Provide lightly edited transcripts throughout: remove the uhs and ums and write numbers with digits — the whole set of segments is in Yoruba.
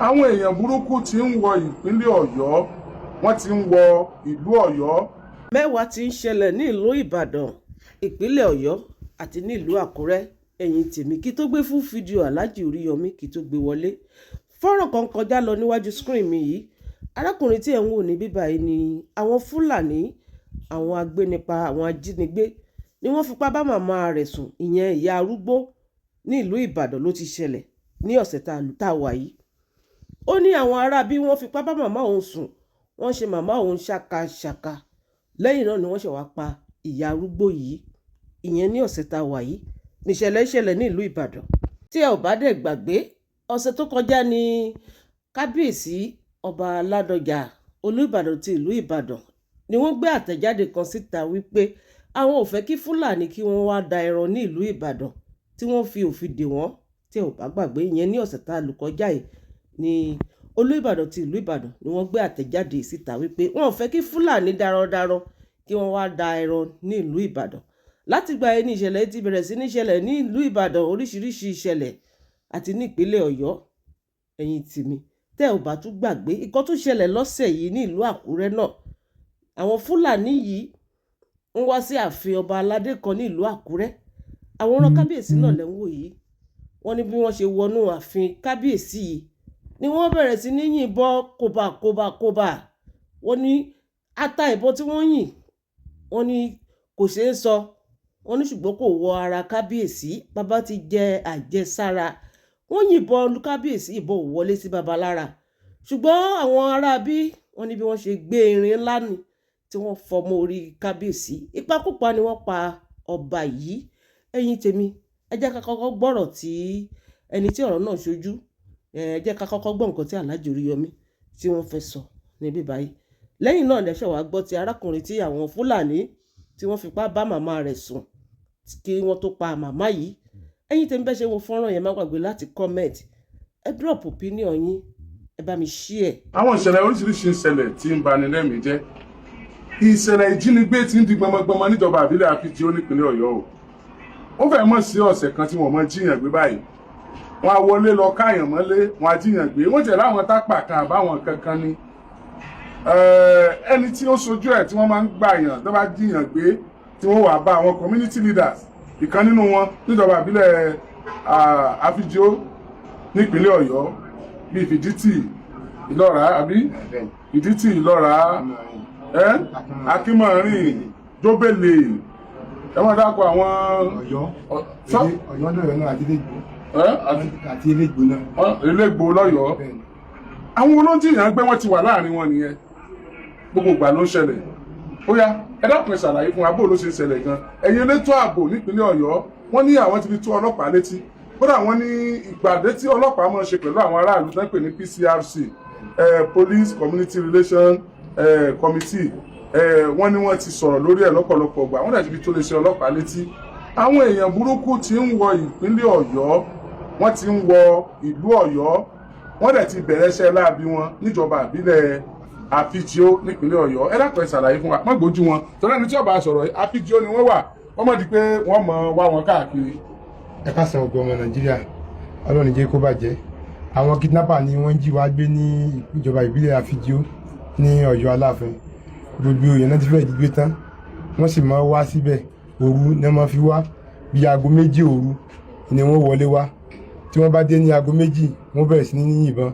àwọn èèyàn burúkú ti ń wọ ìpínlẹ̀ Ọ̀yọ́, wọ́n ti ń wọ ìlú Ọ̀yọ́. Mẹ́wàá ti ń ṣẹlẹ̀ ní ìlú Ìbàdàn, ìpínlẹ̀ Ọ̀yọ́ àti ní ìlú Àkúrẹ́. Ẹ̀yin tèmi, kí tó gbé fún fídíò Alhaji Oríyọmí kí tó gbé wọlé, fọ́nrán kan kọjá lọ níwájú screen mi yìí. Arákùnrin tí ẹ̀ ń wò ní bíbá yìí ni àwọn Fúlàní, àwọn agbénipa, àwọn ajínigbé ni wọ́n fipá bá màmá rẹ̀ sùn, ìyẹn ìyá arúgbó ní ìlú Ìbàdàn ló ti ṣẹlẹ̀ ní ọ̀sẹ̀ tá a wà yìí. Ó ní àwọn ará bí wọ́n fipá bá màmá òun sùn, wọ́n ṣe màmá òun ṣàkàṣàkà, lẹ́yìn náà ni wọ́n ṣe wá pa ìyá arúgbó yìí, ìyẹn ní ọ̀sẹ̀ tá a wà yìí níṣẹ̀lẹ̀ ìṣẹ̀lẹ̀ ní ìlú Ìbàdàn. Tí ẹ ò bá dẹ̀ gbàgbé, ọ̀sẹ̀ tó kọjá ní kábíyèsí ọba Ládọjà Olúbàdàn ti ìlú Ìbàdàn ni wọ́n gbé àtẹ̀jáde kan síta wípé àwọn ò fẹ́ kí Fúlàní kí wọ́n wá da ẹran ní ìlú Ìbàdàn, tí wọ́n fi òfin dè wọ́n. Tí ẹ ò bá gbàgbé, ìyẹn ní ọ̀sẹ̀ tá a lò kọjá yìí ni Olúbàdàn ti ìlú Ìbàdàn ni wọ́n gbé àtẹ̀jáde síta wípé wọ́n ò fẹ́ kí Fúlàní darandaran kí wọ́n wá da ẹran ní ìlú Ìbàdàn. Láti gba ẹni ìṣẹ̀lẹ̀ ti bẹ̀rẹ̀ sí ní ṣẹlẹ̀ ní ìlú Ìbàdàn, oríṣiríṣi ìṣẹ̀lẹ̀ àti ní ìpínlẹ̀ Ọ̀yọ́. Ẹ̀yin tèmi, tẹ́ ò bá tún gbàgbé, ìkan tún ṣẹlẹ̀ lọ́sẹ̀ yìí ní ìlú Àkúrẹ́ náà. Àwọn Fúlàní yìí ń wá sí ààfin ọba aládé kan ní ìlú Àkúrẹ́. Àwòrán kábíyèsí náà lẹ́ ń wò yìí. Wọ́n ní bí wọ́n ṣe wọnú ààfin kábíyèsí yìí ni wọ́n bẹ̀rẹ̀ sí ní yìnbọn kóbà. Wọ́n ní ata ìbọn tí wọ́n yìn, wọ́n ní kò ṣeé sọ. Wọ́n ní ṣùgbọ́n kò wọ ara kábíyèsí, bàbá ti jẹ àjẹsára. Wọ́n yìnbọn lu kábíyèsí, ìbọn ò wọlé sí bàbá lára. Ṣùgbọ́n àwọn ará bí wọ́n ní bí wọ́n ṣe gbé irin ńlá ni tí wọ́n fọmọ orí kábíyèsí. Ìpakúpa ni wọ́n pa ọba yìí. Ẹ̀yin tèmi, ẹ jẹ́ ká kọ́kọ́ gbọ́rọ̀ tí ẹni tí ọ̀rọ̀ náà ṣojú, ẹ jẹ́ ká kọ́kọ́ gbọ́ nǹkan tí Alhaji Oríyọmí tí wọ́n fẹ́ sọ níbí báyìí. Lẹ́yìn náà lẹ́sẹ̀ wá gbọ́ ti arákùnrin tí àwọn Fúlàní tí wọ́n fipá bá màmá rẹ̀ sùn kí wọ́n tó pa màmá yìí. Ẹ̀yin tèmi, bẹ́ẹ̀ ṣe wo fọ́nrán yẹn, má gbàgbé láti comment, ẹ drop opinion yín, ẹ bá mi share. Àwọn ìṣẹ̀lẹ̀ oríṣiríṣi ìṣẹ̀lẹ̀ tí ń bani lẹ́mìí jẹ́. Ìṣẹ̀lẹ̀ ìjínigbé ti ń di gbọmọgbọmọ níjọba àbílẹ̀ Àfíjíò nípínlẹ̀ Ọ̀yọ́ o. Ó fẹ́ mọ̀ sí ọ̀sẹ̀ kan tí wọ́n mọ̀ jíyàn gbé báyìí. Wọ́n á wọlé lọ káyàn mọ́lé, wọ́n á jíyàn gbé. Wọ́n jẹ̀ láwọn tápà kan àbáwọn kankan ni. Ẹni tí ó sojú ẹ̀ tí wọ́n máa ń gbàyàn tó bá jíyàn gbé, tí wọ́n wà bá àwọn community leaders, ìkan nínú wọn níjọba àbílẹ̀ Àfíjíò nípínlẹ̀ Ọ̀yọ́ bíi Fìdítì, Ìlọ́rà àbí Fìdítì, Ìlọ́rà, Akínmọ̀rin, Jóbélé, ẹ máa dákọ̀ àwọn Ọ̀yọ́ lọ́yọ̀ náà àti Elégbò náà. Elégbò lọ́yọ̀ọ́. Àwọn olóńjìyàn gbé wọ́n ti wà láàrin wọn nìyẹn, gbogbo ìgbà ló ń ṣẹlẹ̀. Ó yá, ẹ dákun ẹ ṣàlàyé fún wa bó ló ṣe ń ṣẹlẹ̀ gan. Ẹ̀yin elétò ààbò nípínlẹ̀ Ọ̀yọ́, wọ́n ní àwọn ti fi tó ọlọ́pàá létí. Kódà wọ́n ní ìpàdé tí ọlọ́pàá máa ń ṣe pẹ̀lú àwọn aráàlú tó ń pè ní PCRC, Police Community Relation Committee, wọ́n ní wọ́n ti sọ̀rọ̀ lórí ẹ̀ lọ́pọ̀lọpọ̀ gbà, wọ́n dẹ̀ ti fi tó lè ṣe ọlọ́pàá létí. Àwọn èèyàn burúkú ti ń wọ ìpínlẹ̀ Ọ̀yọ́, wọ́n ti ń wọ ìlú Ọ̀yọ́, wọ́n dẹ̀ ti bẹ̀rẹ̀ iṣẹ́ láabi wọn níjọba àbílẹ̀ Àfíjíò nípínlẹ̀ Ọ̀yọ́. Ẹ dákun ẹ ṣàlàyé fún wa, má gbójú wọn, torí ẹni tí ó bá sọ̀rọ̀ Àfíjíò ni wọ́n wà, wọ́n mọ̀ di pé wọ́n mọ̀ wá wọn káàkiri. Ẹ káàsán ọgbọ ọmọ Nàìjíríà, Ọlọ́run jẹ́ kó bàjẹ́. Àwọn kidnapper ni wọ́n jí wá gbé ní ìjọba ìbílẹ̀ Àfíjíò ní Ọ̀yọ́ Aláàfin. Gbogbo èèyàn náà ti fẹ́ẹ̀ di gbé tán, wọ́n sì máa wá síbẹ̀ òru ní wọ́n máa fi wá, bí aago 2 òru ni wọ́n wọlé wá. Tí wọ́n bá dé ní aago 2, wọ́n bẹ̀rẹ̀ sí ní yìnbọn.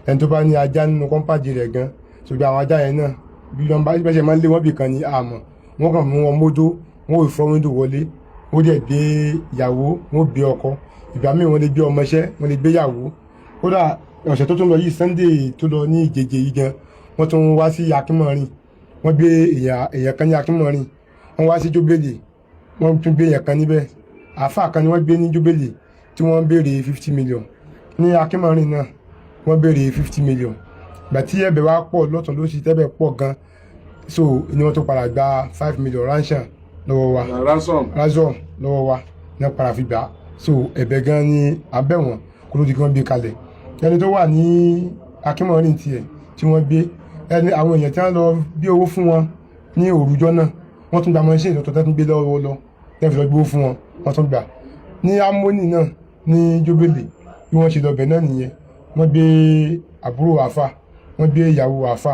Ẹni tó bá ní ajá nínú kọ́ńpáàdì rẹ̀ gan, ṣùgbọ́n àwọn ajá yẹn náà bí wọ́n bá ṣe máa ń lé wọ́n bì kan ní àmọ́, wọ́n kàn mú wọn módó, wọ́n ò fọ́ wíńdò wọlé, ó dẹ̀ gbé ìyàwó, wọ́n gbé ọkọ, ìgbà míì wọ́n lè gbé ọmọṣẹ́, wọ́n lè gbé ìyàwó. Kódà ọ̀sẹ̀ tó tún lọ yìí, Sunday tó lọ ní Ìjẹ̀jẹ̀ yìí gan, wọ́n tún wá sí Akínmọ̀rin, wọ́n gbé èèyàn kan ní Akínmọ̀rin, wọ́n wá sí Jóbélé, wọ́n tún gbé èèyàn kan níbẹ̀. Àáfàá kan ni wọ́n gbé ní Jóbélé tí wọ́n béèrè 50 million. Ní Akínmọ̀rin náà wọ́n béèrè 50 million. Ìgbà tí ẹ̀bẹ̀ wá pọ̀ lọ́tọ̀ ló sì tẹ́bẹ̀ pọ̀ gan, so ni wọ́n tó padà gba 5 million ransom lọ́wọ́ wa. Ransom lọ́wọ́ wa ní padà fi gbà. So ẹ̀bẹ̀ gan ni abẹ́ wọn kó ló di kí wọ́n gbé kalẹ̀. Ẹni tó wà ní Akínmọ̀rin tiẹ̀ tí wọ́n gbé, àwọn èèyàn tí wọ́n lọ bí owó fún wọn ní òrùjọ́ náà, wọ́n tún gba mọ́ṣẹ́ ìtọ́tọ́ tó tún gbé lọ́wọ́ lọ, tẹ́ fi lọ gbówó fún wọn, wọ́n tún gbà. Ní Amóni náà ní Jóbélé bí wọ́n ṣe lọ bẹ̀ náà nìyẹn, wọ́n gbé àbúrò àáfà wọ́n gbé ìyàwó àáfà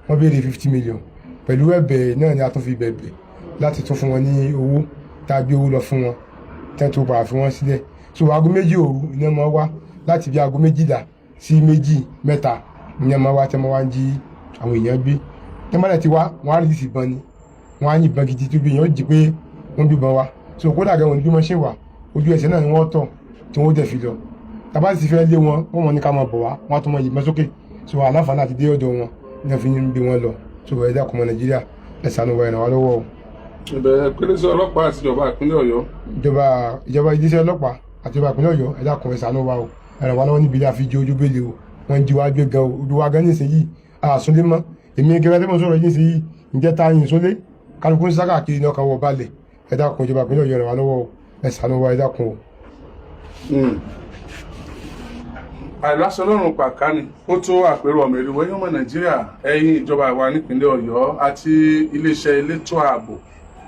wọ́n béèrè 50 million pẹ̀lú ẹ̀bẹ̀ náà ni a tún fi bẹ̀bẹ̀ láti tún fún wọn ní owó tá a gbé owó lọ fún wọn tẹ́ tó padà fi wọ́n sílẹ̀ so aago 2 òru ni wọ́n máa wá láti bí aago 12 sí 2, 3 ni wọ́n máa wá tẹ́ wọ́n wá ń jí àwọn èèyàn gbé tẹ́ wọ́n ti wá wọ́n á rí ìbọn ni wọ́n á yìnbọn gidi tó bí èèyàn ó jí pé wọ́n gbébọn wá so kódà gan wọn ní bí wọ́n ṣe wà ojú ẹsẹ̀ náà ni wọ́n tọ̀ tí wọ́n dẹ̀ fi lọ tàbá sì fẹ́ lé wọn wọ́n mọ̀ ní ká máa bọ̀ wá wọ́n á tún mọ yìnbọn sókè so aláǹfààní àti dé ọ̀dọ̀ wọn ní wọ́n fi ń gbé wọn lọ so ẹ dákun ọmọ Nàìjíríà ẹ ṣàánú wa ẹ ràn wá lọ́wọ́ o. ìbẹ̀rẹ̀ pínlẹ̀ ọlọ́pàá àti ìjọba ìpínlẹ̀ Ọ̀yọ́. ìjọba iléeṣẹ́ ọlọ́pàá àti ìjọba ìpínlẹ̀ Ọ̀yọ́ ẹ dákun ẹ ṣàánú wa o ẹ ràn wá lọ́wọ́ níbi ilé àfijì ojú bẹ́ẹ̀lì o wọ́n jí wá gbé gan o ojú wa gan ní ìsinyìí àsúnlé mọ́ èmi gẹ́gẹ́ tí mo sọ̀rọ̀ yìí ìsinyìí ǹjẹ́ ta yìn sólé kálukú ń sáká kiri ní ọkàn wọ balẹ̀ ẹ dákun ìjọba ìpínlẹ̀ Ọ̀yọ́ ẹ ràn wá lọ́wọ́ o ẹ ṣàánú wa ẹ dákun o. àìláṣọ lọ́rùn pàkánì ó tó àpérò ọmọ ìlú wẹ́yìn ọmọ Nàìjíríà ẹ̀yìn ìjọba àwa nípínlẹ̀ Ọ̀yọ́ àti iléeṣẹ́ elétò ààbò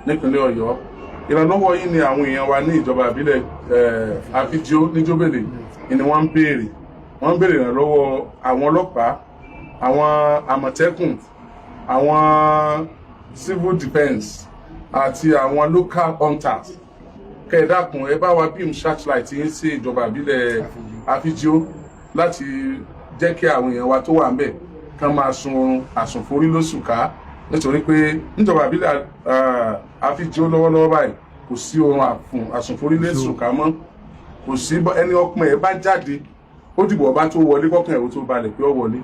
nípínlẹ̀ Ọ̀yọ́ ìrànlọ́wọ́ yìí ni àwọn èèyàn wa ní ìjọba ìbílẹ̀ àfijó níjóbèlè ni wọ́n ń béèrè ìrànlọ́wọ́ àwọn ọlọ́pàá àwọn àmọ̀tẹ́kùn àwọn civil defence àti àwọn local hunters kẹ̀ẹ́dàkùn ẹ bá wa beam searchlight yín sí ìjọba ìbílẹ̀ àfijó láti jẹ́ kí àwọn èèyàn wa tó wà ń bẹ̀ kán máa sun oorun àsùnforí lóṣù ká nítorí pé níjọba ìbílẹ̀ àfijó lọ́wọ́lọ́wọ́ báyìí kò sí oorun àsùnforí lóṣù ká mọ́ kò sí ẹni ọkùnrin ẹ̀ bá jáde ó dìbò ọba tó wọlé kọkàn ẹ̀ ó tó balẹ̀ pé ó wọlé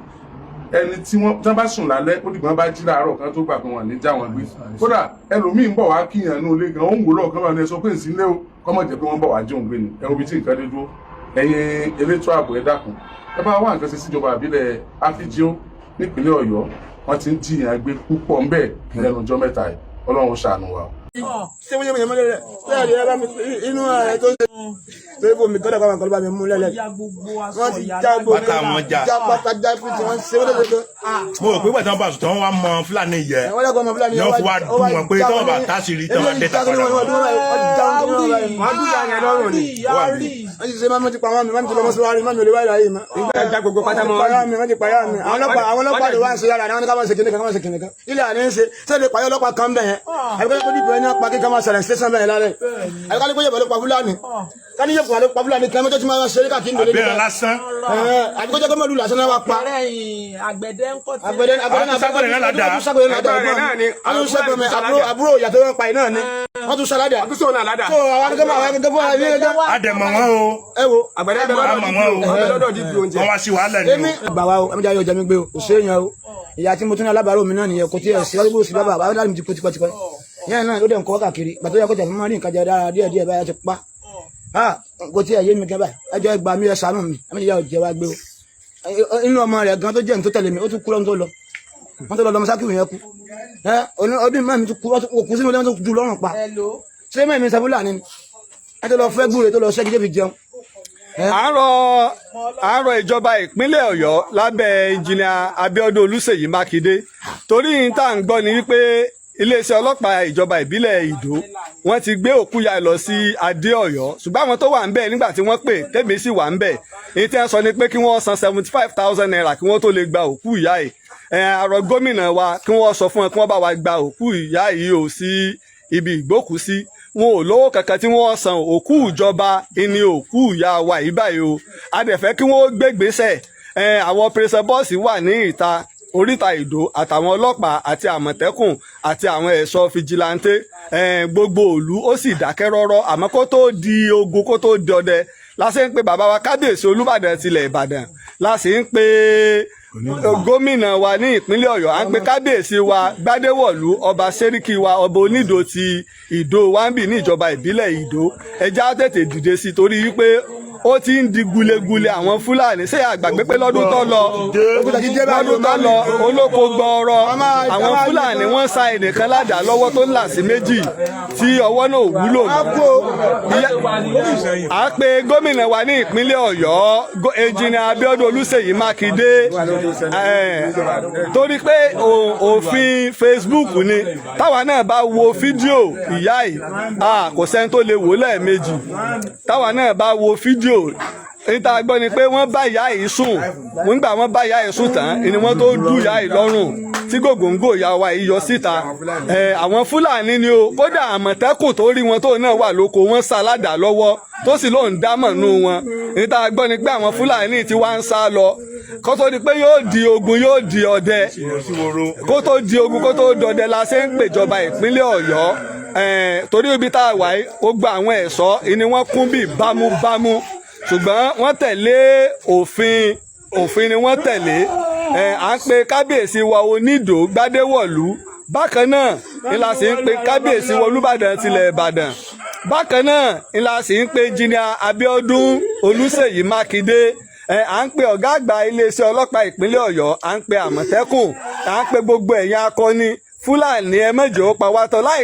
ẹni tí wọ́n bá sùn lálẹ́ ó dìbò wọn bá jí láàárọ̀ kan tó gbà pé wọn ní já wọn gbé kódà ẹlòmíín bọ̀ wá kíyàn ní ilé gan ó ń wò lọ́ọ̀kan bá ní ẹ sọ pé ìsínlẹ̀ o kọ́mọ̀ jẹ́ pé wọ́n bọ̀ wá jóun gbé ni ẹ̀rù bíi tí nǹkan dé dúró ẹ̀yin elétò ààbò ẹ dákun ẹ bá wá nǹkan ṣe síjọba àbílẹ̀ àfijó nípínlẹ̀ Ọ̀yọ́ wọ́n ti ń jiyàn gbé púpọ̀ ńbẹ̀ lẹ́nu ọjọ́ mẹ́ta yìí Ọlọ́run ṣàánú wa. ṣé wọ́n yẹ mi mọ́lẹ̀ rẹ̀ bẹ́ẹ̀ ni ẹ bá mi inú ẹ̀ tó ṣe pé fún mi kọ́dà kọ́ àwọn bá mi mú lẹ́lẹ̀ wọ́n ti já gbogbo já pátá já fi tí wọ́n ṣe wọ́n lọ́dọ̀. mo rò pé pẹ̀tàn bá sùn tí wọ́n wá mọ Fúlàní yẹ ni wọ́n fi wá dùn wọn pé tí wọ́n bá táṣìírí tí wọ́n bá dẹ́ta padà wọn. wọ́n dùn yà yẹn lọ́rùn ni wọ́n ti ṣe máa ti pa wọn mi máa ti lọ mọ́síwárí máa mi ò lè wáyé ayé ma. ìgbà ìjà gbogbo pátá mọ́ wọ́n ti payá mi àwọn ọlọ́pàá lè wá ń ṣe yàrá àwọn ká máa ṣe kìnìkan ká máa ṣe kìnìkan ilé àní ń ṣe sẹ́ẹ̀dẹ̀ payá ọlọ́pàá kan bẹ̀ yẹn àbíkọ́ tó dìbò ẹni pa kí ká máa ṣẹlẹ̀ station bẹ̀ yẹn lálẹ́ àbíkọ́ tó yẹ pẹ̀lú pa Fúlàní ká ní yẹ pa Fúlàní kí ẹmọ́jọ́ tí máa ṣe é káàkiri nílé abẹ́rẹ́ lásán àbíkọ́ jẹ́ pé mọ́lù lásán náà wá pa àgbẹ̀dẹ ń kọ́ àbúrò ìyàtọ̀ wọn pa iná ni wọ́n tún ṣàládà tó àwọn akẹ́kọ̀ọ́ àwọn akẹ́kọ̀ọ́ ilé ẹjọ́ àdẹ̀mọ̀ wọn o ẹ wo àgbẹ̀dẹ àmọ̀ wọn o wọ́n wá sí wàhálà ni o. bàbá o ẹ̀mí jáde ọjà mi gbé o kò sí èèyàn o ìyá tí mo tún ní alábàárò mi náà nìyẹn kò tí ẹ̀ sí ọdún sí bàbá àwọn aláàbò ti kó tipẹ́tipẹ́ yẹn náà ló dẹ̀ ń kọ́ káàkiri gbàtó yẹ kó tẹ̀ fún mọ́ ní nǹkan jẹ dára díẹ̀díẹ̀ báyà ti pa kò tí ẹ̀ yé mi gan báyìí ẹjọ́ ẹgbàá mi ẹ ṣàánú mi ẹ̀mí ìyá ọ̀jẹ̀ wa gbé o inú ọmọ rẹ̀ gan tó jẹ́ ní tó tẹ̀lé mi ó tún kú lọ́n tó lọ wọ́n tó lọ lọ́mọ sákìrì yẹn kú ọdún mọ́ mi tó kú sínú lẹ́mọ́ tó ju lọ́rùn pa ṣé mẹ́rin mi sábúlà ni ẹ tó lọ fẹ́ gbúre tó lọ ṣẹ́gi débi jẹun. àárọ̀ ìjọba ìpínlẹ̀ Ọ̀yọ́ lábẹ́ ẹnjìnìà Abíọ́dún Olúṣèyí Mákindé torí ní tá à ń gbọ́ ni wípé iléeṣẹ́ ọlọ́pàá ìjọba ìbílẹ̀ Ìdó wọ́n ti gbé òkú ya lọ sí Adé Ọ̀yọ́ ṣùgbọ́n àwọn tó wà ń bẹ̀ nígbà tí wọ́n pè tèmi sì wà ń bẹ̀ èyí tí wọ́n sọ ni pé kí wọ́n san 75,000 naira kí wọ́n tó lè gba òkú ìyá yìí àrọ̀ gómìnà wa kí wọ́n sọ fún wọn kí wọ́n bá wa gba òkú ìyá yìí ò sí ibi ìgbókùsí wọn ò lówó kankan tí wọ́n san òkú ìjọba ní òkú ìyá wa yìí báyìí o adẹ̀fẹ́ kí wọ́n gbégbèsè àwọn pèrèsè bọ́ọ̀sì wà ní ìta oríta Ìdó àtàwọn ọlọ́pàá àti àmọ̀tẹ́kùn àti àwọn ẹ̀ṣọ́ fìjìláńtẹ́ gbogbo ìlú ó sì dákẹ́ rọ́rọ́ àmọ́ kó tó di ogun kó tó di ọdẹ láti ń pe bàbá wa kábíyèsí Olúbàdàn tilẹ̀ Ìbàdàn láti ń pe gómìnà wa ní ìpínlẹ̀ Ọ̀yọ́ à ń pe kábíyèsí wa Gbádéwọ̀lú ọba Sẹ́ríkì wa ọba Onídò ti Ìdó wáńbì ní ìjọba ìbílẹ̀ Ìdó ẹja tètè dìde sí torí wípé ó ti ń di gulegule àwọn Fúlàní ṣé àgbàgbé pé lọ́dún tó lọ olóko gbọ́ọ̀rọ̀ àwọn Fúlàní wọ́n sa ẹnìkan ládàá lọ́wọ́ tó ń là sí méjì tí ọwọ́ náà wúlò à ń pe gómìnà wa ní ìpínlẹ̀ Ọ̀yọ́ ẹnjìnìà Abíọ́dún Olúṣèyí Mákindé torí pé òfin Facebook ni táwa náà bá wo fídíò ìyá yìí kò sẹ́ni tó lè wò lẹ́ẹ̀mejì táwa náà bá wo fídíò níta gbọ́ ni pé wọ́n bá ìyá yìí sùn nígbà wọ́n bá ìyá yìí sùn tán ni wọ́n tó dú ìyá yìí lọ́rùn tí gògóńgò ìyá wa yìí yọ síta àwọn Fúlàní ni o kódà Àmọ̀tẹ́kùn tó rí wọn tó náà wà lóko wọn sáládà lọ́wọ́ tó sì lóun dámọ̀ nù wọn níta gbọ́ ni pé àwọn Fúlàní ti wá ń sá lọ kó tó di pé yóò di ogun yóò di ọdẹ kó tó di ogun kó tó dọdẹ la ṣe ń pèjọba ìpínlẹ̀ Ọ̀yọ́ torí ibi tá a wà yìí ó gba àwọn ẹ̀ṣọ́ ni wọ́n kún bí bámúbámú ṣùgbọ́n wọ́n tẹ̀lé òfin ni wọ́n tẹ̀lé à ń pe kábíyèsí wa Onídò Gbádéwọ̀lú bákan náà ni la sì ń pe kábíyèsí wa Olúbàdàn tilẹ̀ Ìbàdàn bákan náà ni la sì ń pe Engineer Abíọ́dún Olúṣèyí Mákindé à ń pe ọ̀gá àgbà iléeṣẹ́ ọlọ́pàá ìpínlẹ̀ Ọ̀yọ́ à ń pe Àmọ̀tẹ́kùn à ń pe gbogbo ẹ̀yin akọni Fúlàní ẹ má jẹ́ ó pa wá tán láì